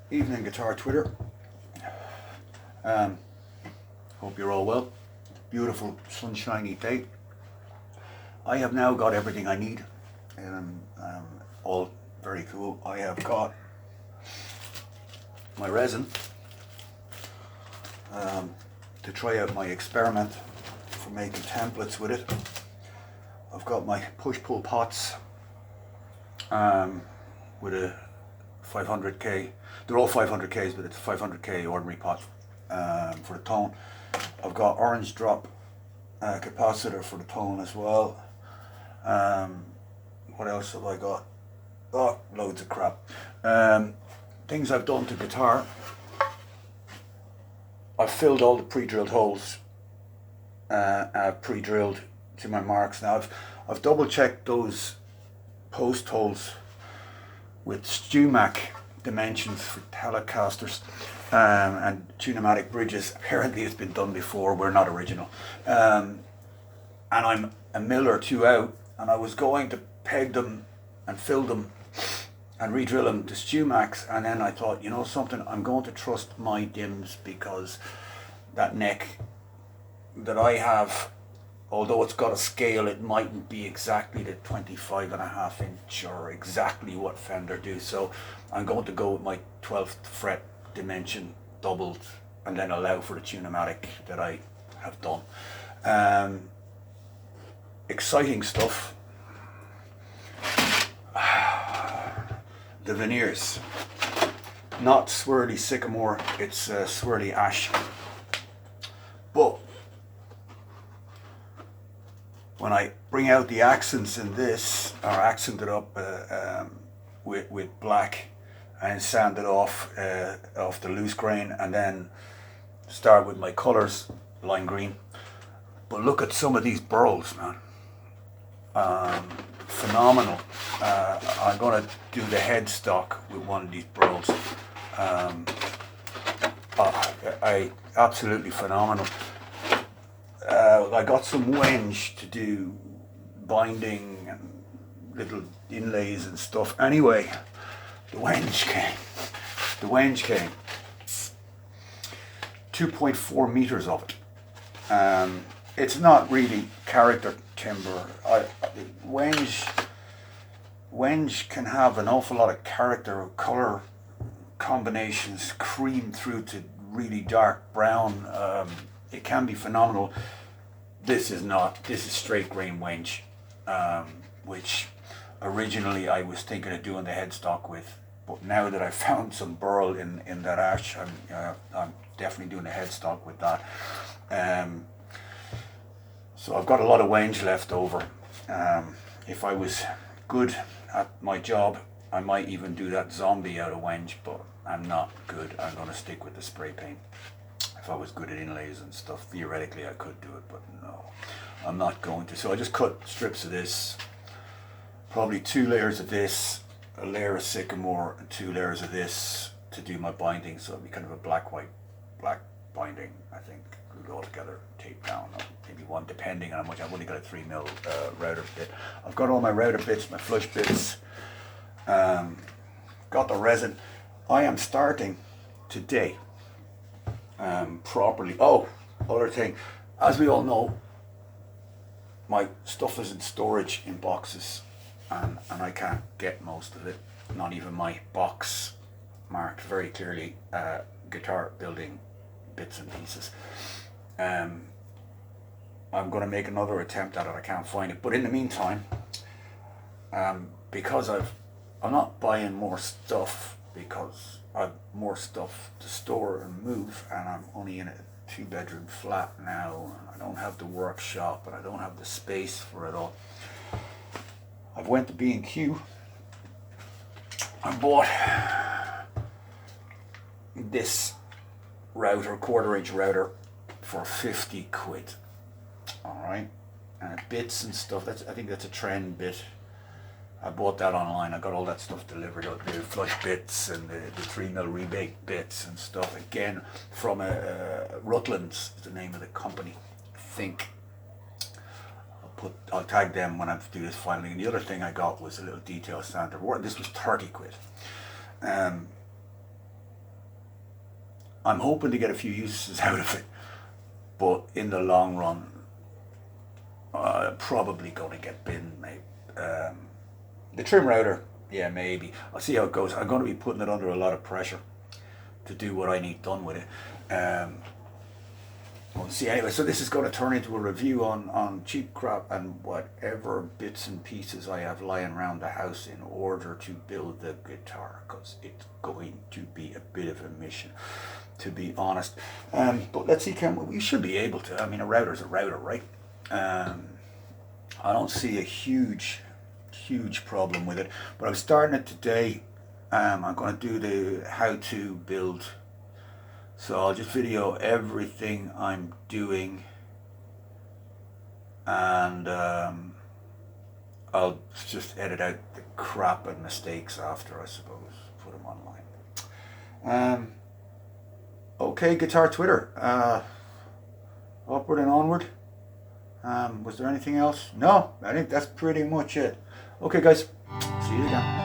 Evening Guitar Twitter. Hope you're all well. Beautiful sunshiny day. I have now got everything I need. All very cool. I have got my resin to try out my experiment for making templates with it. I've got my push-pull pots with a 500k. They're all 500ks, but it's a 500k ordinary pot for the tone. I've got orange drop capacitor for the tone as well. What else have I got? Oh, loads of crap. Things I've done to guitar. I've filled all the pre-drilled holes. I've pre-drilled to my marks. Now I've double checked those post holes with StewMac dimensions for Telecasters and tunematic bridges. Apparently it's been done before. We're not original. And I'm a mill or two out, and I was going to peg them and fill them and re-drill them to StewMacs, and then I thought, you know something, I'm going to trust my dims, because that neck that I have, although it's got a scale, it mightn't be exactly the 25.5 inch or exactly what Fender do. So I'm going to go with my 12th fret dimension doubled and then allow for the tunematic that I have done. Exciting stuff. The veneers. Not swirly sycamore, it's swirly ash. But when I bring out the accents in this, or accent it up with black and sand it off the loose grain, and then start with my colours, lime green. But look at some of these burls, man. Phenomenal. I'm going to do the headstock with one of these burls. I absolutely phenomenal. I got some wenge to do binding and little inlays and stuff. Anyway, the wenge came. 2.4 meters of it. It's not really character timber. Wenge can have an awful lot of character or color combinations, cream through to really dark brown. It can be phenomenal. This is not. This is straight grain wenge, which originally I was thinking of doing the headstock with, but now that I've found some burl in that ash, I'm definitely doing the headstock with that. So I've got a lot of wenge left over. If I was good at my job, I might even do that zombie out of wenge, but I'm not good. I'm going to stick with the spray paint. If I was good at inlays and stuff, theoretically I could do it, but no, I'm not going to. So I just cut strips of this, probably 2 layers of this, a layer of sycamore, and 2 layers of this to do my binding. So it'll be kind of a black binding, I think, glued all together, taped down, or maybe one, depending on how much. I've only got a 3mm router bit. I've got all my router bits, my flush bits, got the resin. I am starting today properly. Oh, other thing, as we all know, my stuff is in storage in boxes, and I can't get most of it, not even my box marked very clearly guitar building bits and pieces. I'm going to make another attempt at it. I can't find it, but in the meantime, because I'm not buying more stuff, because I've more stuff to store and move, and I'm only in a 2-bedroom flat now, and I don't have the workshop, and I don't have the space for it all. I've went to B&Q and bought this router, 1/4 inch router, for 50 quid. Alright, and bits and stuff. I think that's a trend bit. I bought that online. I got all that stuff delivered, the flush bits and the 3mm rebate bits and stuff. Again, from Rutland's is the name of the company, I think. I'll tag them when I do this finally. And the other thing I got was a little detail sander. This was 30 quid. I'm hoping to get a few uses out of it, but in the long run, probably going to get binned, maybe. The trim router, yeah, maybe. I'll see how it goes. I'm going to be putting it under a lot of pressure to do what I need done with it. We'll see. Anyway, so this is going to turn into a review on cheap crap and whatever bits and pieces I have lying around the house in order to build the guitar, because it's going to be a bit of a mission, to be honest. But let's see, we should be able to. I mean, a router's a router, right? I don't see a huge problem with it, but I'm starting it today. I'm going to do the how to build, so I'll just video everything I'm doing, and I'll just edit out the crap and mistakes after, I suppose, put them online. Okay, guitar Twitter, upward and onward. Was there anything else? No, I think that's pretty much it. Okay guys, see you again.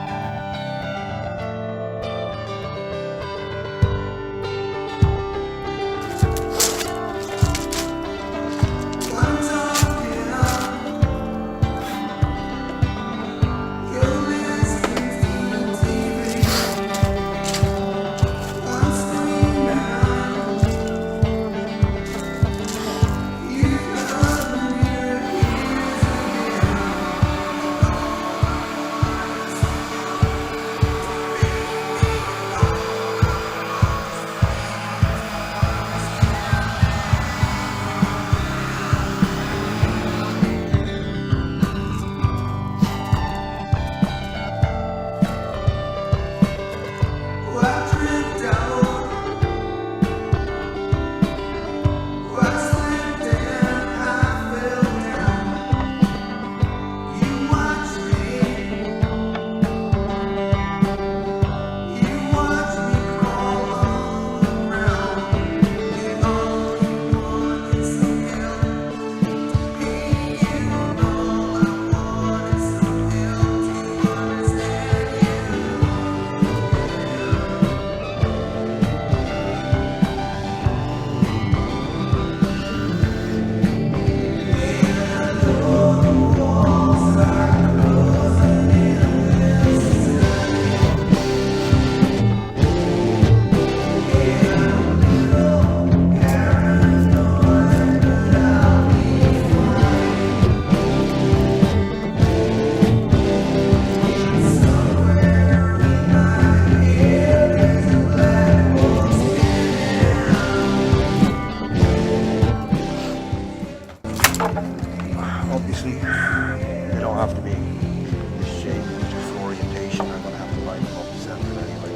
Obviously, they don't have to be this shape, just orientation. I'm going to have to line them up separate anyway.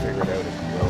Figure it out as we go.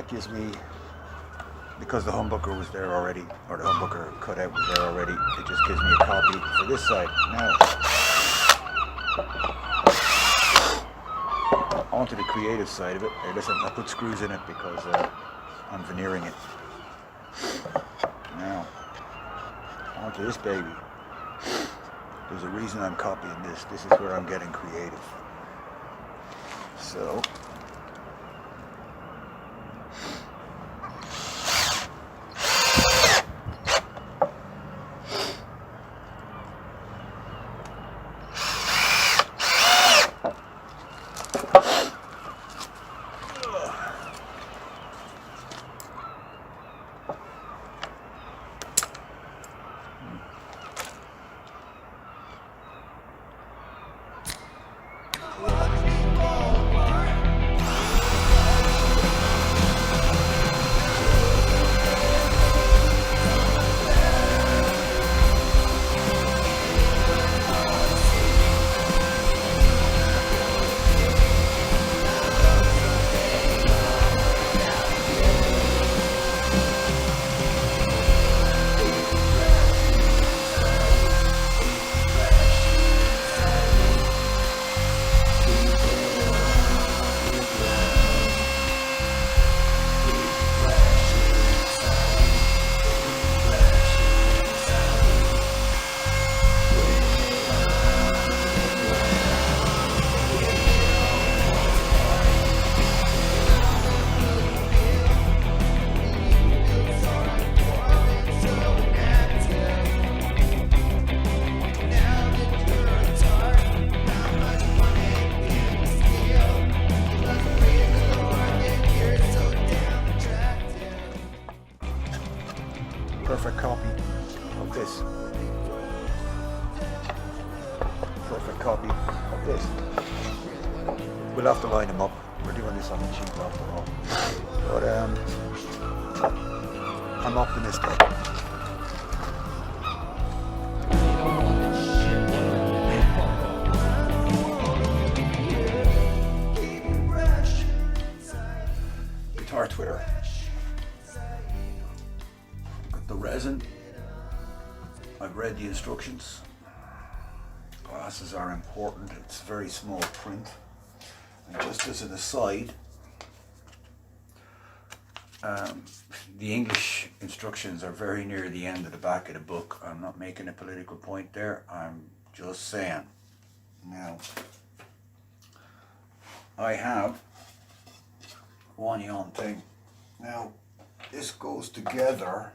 gives me, because the humbucker was there already, or the humbucker cutout was there already, it just gives me a copy for this side. Now, onto the creative side of it. Hey, listen, I put screws in it because I'm veneering it. Now, onto this baby. There's a reason I'm copying this. This is where I'm getting creative. So, perfect copy of this. Perfect copy of this. We'll have to line them up. We're doing this on the cheap after all. But I'm optimistic. Guitar Twitter. The resin, I've read the instructions. Glasses are important, it's very small print. And just as an aside, the English instructions are very near the end of the back of the book. I'm not making a political point there, I'm just saying. Now, I have one yon thing. Now, this goes together.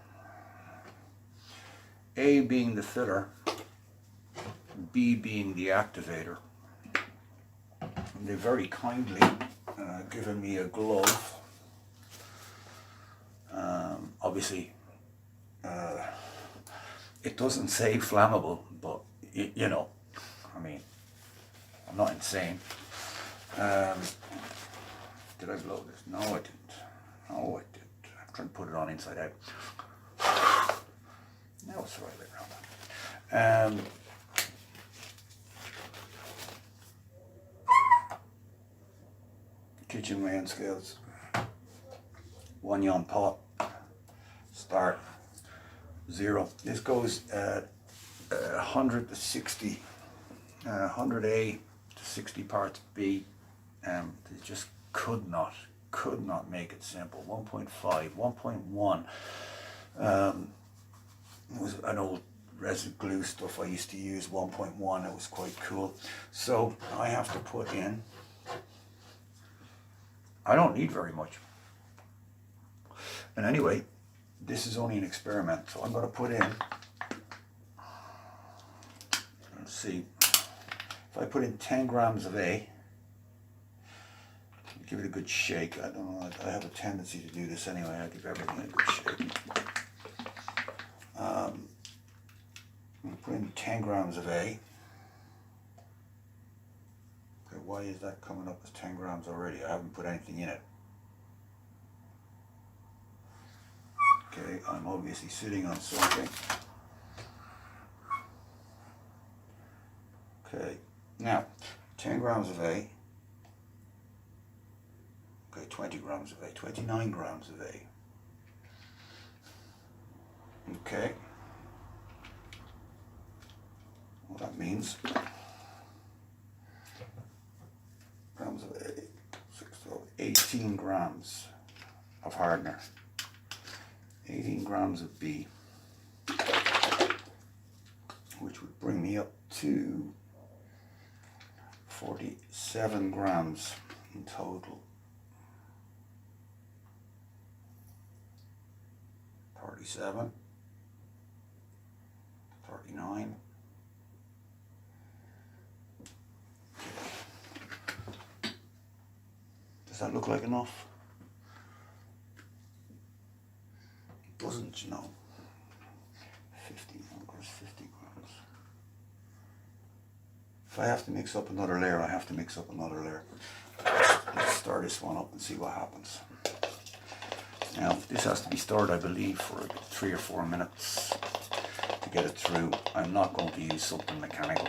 A being the filler, B being the activator. And they very kindly given me a glove. Obviously, it doesn't say flammable, but you know, I mean, I'm not insane. Did I blow this? No, I didn't. No, I didn't. I'm trying to put it on inside out. Now it's the right way around. Kitchen weighing scales. 1 yon pot. Start. 0. This goes at 100 to 60. 100 A to 60 parts B. They just could not make it simple. 1.5, 1.1. It was an old resin glue stuff I used to use, 1.1, it was quite cool. So I have to put in, I don't need very much. And anyway, this is only an experiment, so I'm going to put in, let's see, if I put in 10 grams of A, give it a good shake. I don't know, I have a tendency to do this anyway, I give everything a good shake. I'm going to put in 10 grams of A. Okay, why is that coming up as 10 grams already? I haven't put anything in it. Okay, I'm obviously sitting on something. Okay, now 10 grams of A. Okay, 20 grams of A, 29 grams of A. Okay. Well, that means grams of A, 18 grams of hardener, 18 grams of B, which would bring me up to 47 grams in total. 37, 39. Does that look like enough? It doesn't, you know. 50 grams, 50 grams. If I have to mix up another layer, I have to mix up another layer. Let's stir this one up and see what happens. Now, this has to be stirred, I believe, for 3 or 4 minutes to get it through. I'm not going to use something mechanical,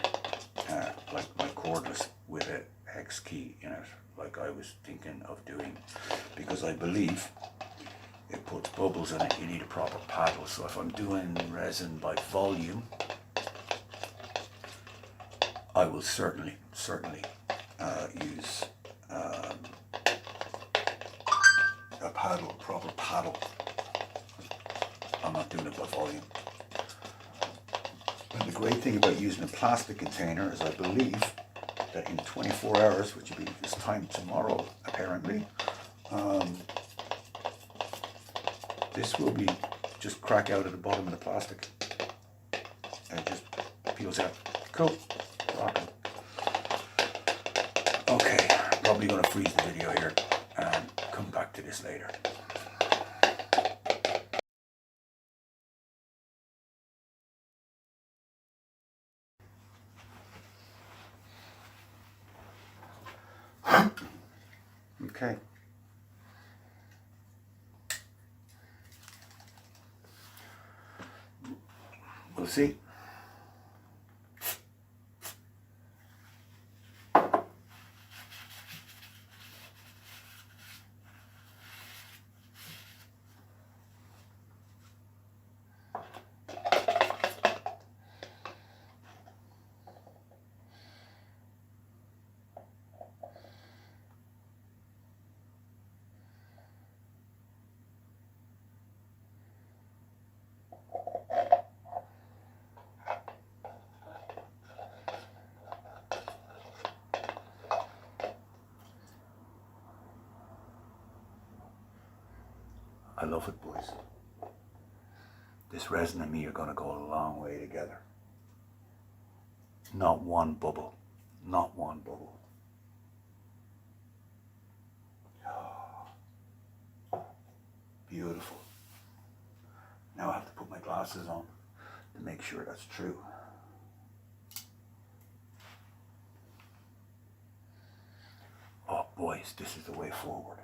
like my cordless with a hex key in it, like I was thinking of doing, because I believe it puts bubbles in it. You need a proper paddle. So if I'm doing resin by volume, I will certainly use a paddle, proper paddle. I'm not doing it by volume. And the great thing about using a plastic container is I believe that in 24 hours, which will be this time tomorrow apparently, this will be just crack out at the bottom of the plastic and it just peels out. Cool. Rocking. Okay, probably going to freeze the video here and come back to this later. Okay. We'll see. I love it, boys. This resin and me are going to go a long way together. Not one bubble. Not one bubble. Oh, beautiful. Now I have to put my glasses on to make sure that's true. Oh, boys, this is the way forward.